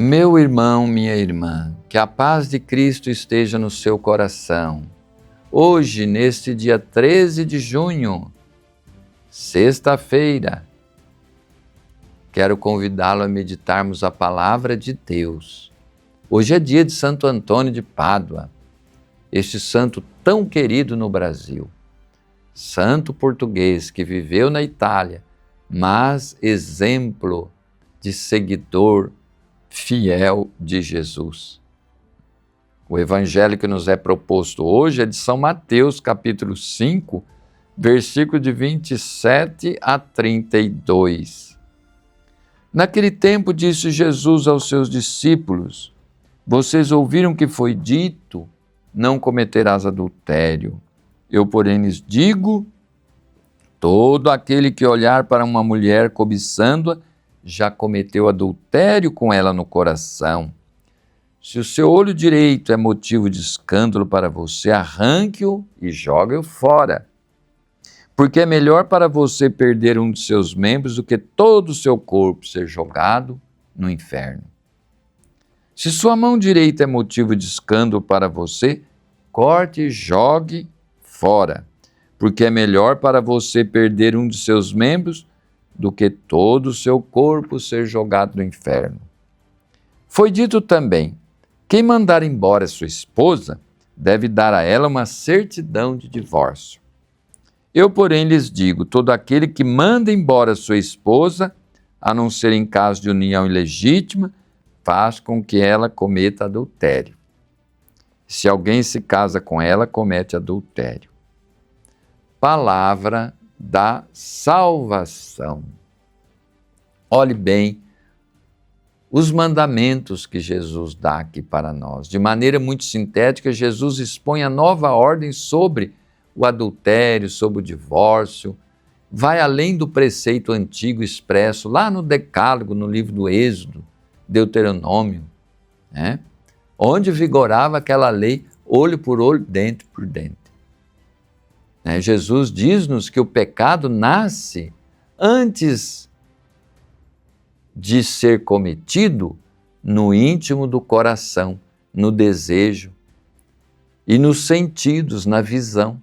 Meu irmão, minha irmã, que a paz de Cristo esteja no seu coração. Hoje, neste dia 13 de junho, sexta-feira, quero convidá-lo a meditarmos a palavra de Deus. Hoje é dia de Santo Antônio de Pádua, este santo tão querido no Brasil. Santo português que viveu na Itália, mas exemplo de seguidor fiel de Jesus. O evangelho que nos é proposto hoje é de São Mateus, capítulo 5, versículo de 27 a 32. Naquele tempo disse Jesus aos seus discípulos: vocês ouviram que foi dito, não cometerás adultério. Eu, porém, lhes digo, todo aquele que olhar para uma mulher cobiçando-a, já cometeu adultério com ela no coração. Se o seu olho direito é motivo de escândalo para você, arranque-o e jogue-o fora. Porque é melhor para você perder um de seus membros do que todo o seu corpo ser jogado no inferno. Se sua mão direita é motivo de escândalo para você, corte e jogue fora. Porque é melhor para você perder um de seus membros do que todo o seu corpo ser jogado no inferno. Foi dito também, quem mandar embora sua esposa deve dar a ela uma certidão de divórcio. Eu, porém, lhes digo, todo aquele que manda embora sua esposa, a não ser em caso de união ilegítima, faz com que ela cometa adultério. Se alguém se casa com ela, comete adultério. Palavra da salvação. Olhe bem os mandamentos que Jesus dá aqui para nós. De maneira muito sintética, Jesus expõe a nova ordem sobre o adultério, sobre o divórcio, vai além do preceito antigo expresso lá no Decálogo, no livro do Êxodo, Deuteronômio, né? Onde vigorava aquela lei olho por olho, dente por dente. Jesus diz-nos que o pecado nasce antes de ser cometido no íntimo do coração, no desejo e nos sentidos, na visão.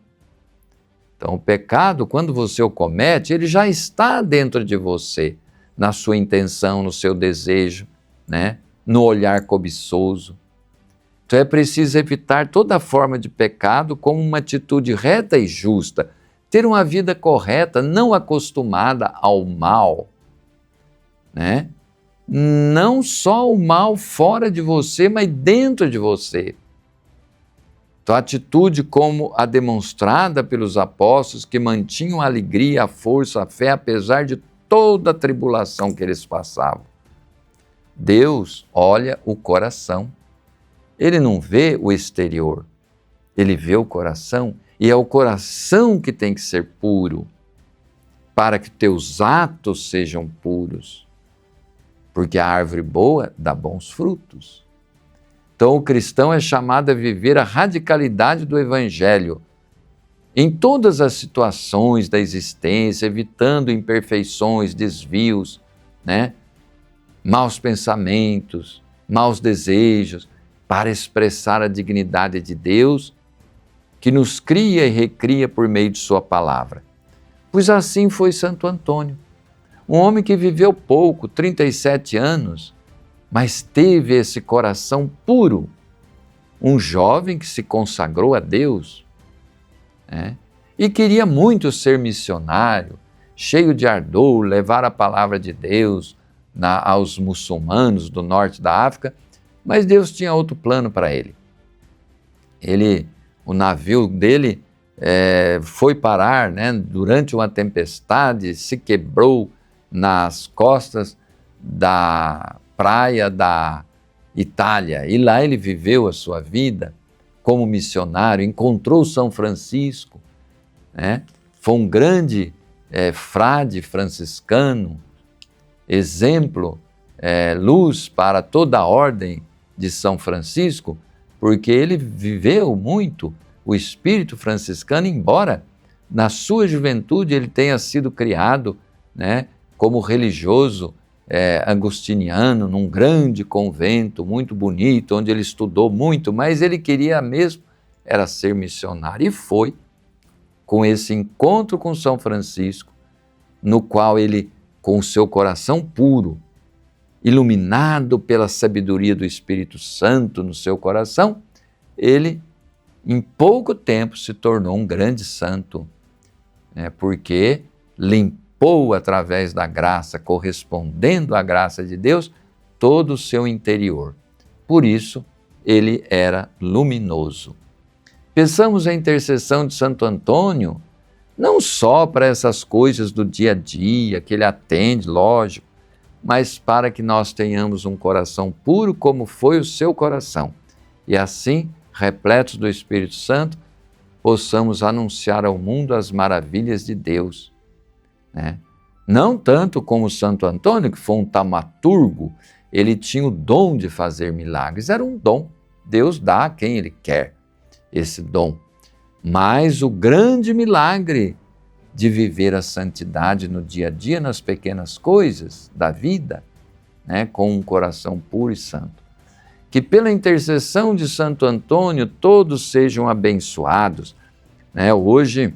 Então, o pecado, quando você o comete, ele já está dentro de você, na sua intenção, no seu desejo, né? No olhar cobiçoso. Então é preciso evitar toda forma de pecado como uma atitude reta e justa, ter uma vida correta, não acostumada ao mal, né? Não só o mal fora de você, mas dentro de você. Então a atitude como a demonstrada pelos apóstolos que mantinham a alegria, a força, a fé, apesar de toda a tribulação que eles passavam. Deus olha o coração. Ele não vê o exterior, ele vê o coração, e é o coração que tem que ser puro, para que teus atos sejam puros, porque a árvore boa dá bons frutos. Então o cristão é chamado a viver a radicalidade do Evangelho, em todas as situações da existência, evitando imperfeições, desvios, né? Maus pensamentos, maus desejos, para expressar a dignidade de Deus, que nos cria e recria por meio de sua palavra. Pois assim foi Santo Antônio, um homem que viveu pouco, 37 anos, mas teve esse coração puro, um jovem que se consagrou a Deus, né? E queria muito ser missionário, cheio de ardor, levar a palavra de Deus aos muçulmanos do norte da África, mas Deus tinha outro plano para ele. O navio dele foi parar, né, durante uma tempestade, se quebrou nas costas da praia da Itália. E lá ele viveu a sua vida como missionário, encontrou São Francisco, né? Foi um grande frade franciscano, exemplo, luz para toda a ordem de São Francisco, porque ele viveu muito o espírito franciscano, embora na sua juventude ele tenha sido criado, né, como religioso agostiniano, num grande convento muito bonito, onde ele estudou muito, mas ele queria mesmo era ser missionário. E foi com esse encontro com São Francisco, no qual ele, com o seu coração puro, iluminado pela sabedoria do Espírito Santo no seu coração, ele, em pouco tempo, se tornou um grande santo, porque limpou através da graça, correspondendo à graça de Deus, todo o seu interior. Por isso, ele era luminoso. Pensamos a intercessão de Santo Antônio, não só para essas coisas do dia a dia, que ele atende, lógico, mas para que nós tenhamos um coração puro como foi o seu coração. E assim, repletos do Espírito Santo, possamos anunciar ao mundo as maravilhas de Deus. Não tanto como Santo Antônio, que foi um taumaturgo, ele tinha o dom de fazer milagres, era um dom. Deus dá a quem Ele quer esse dom. Mas o grande milagre de viver a santidade no dia a dia, nas pequenas coisas da vida, com um coração puro e santo. Que pela intercessão de Santo Antônio todos sejam abençoados. Hoje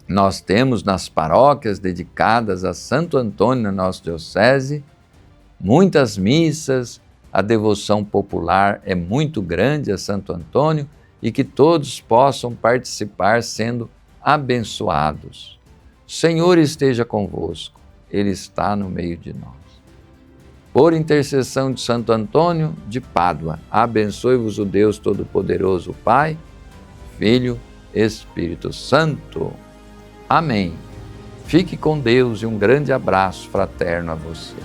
nós temos nas paróquias dedicadas a Santo Antônio na nossa diocese muitas missas, a devoção popular é muito grande a Santo Antônio e que todos possam participar sendo abençoados. O Senhor esteja convosco, Ele está no meio de nós. Por intercessão de Santo Antônio de Pádua, abençoe-vos o Deus Todo-Poderoso, Pai, Filho, Espírito Santo. Amém. Fique com Deus e um grande abraço fraterno a você.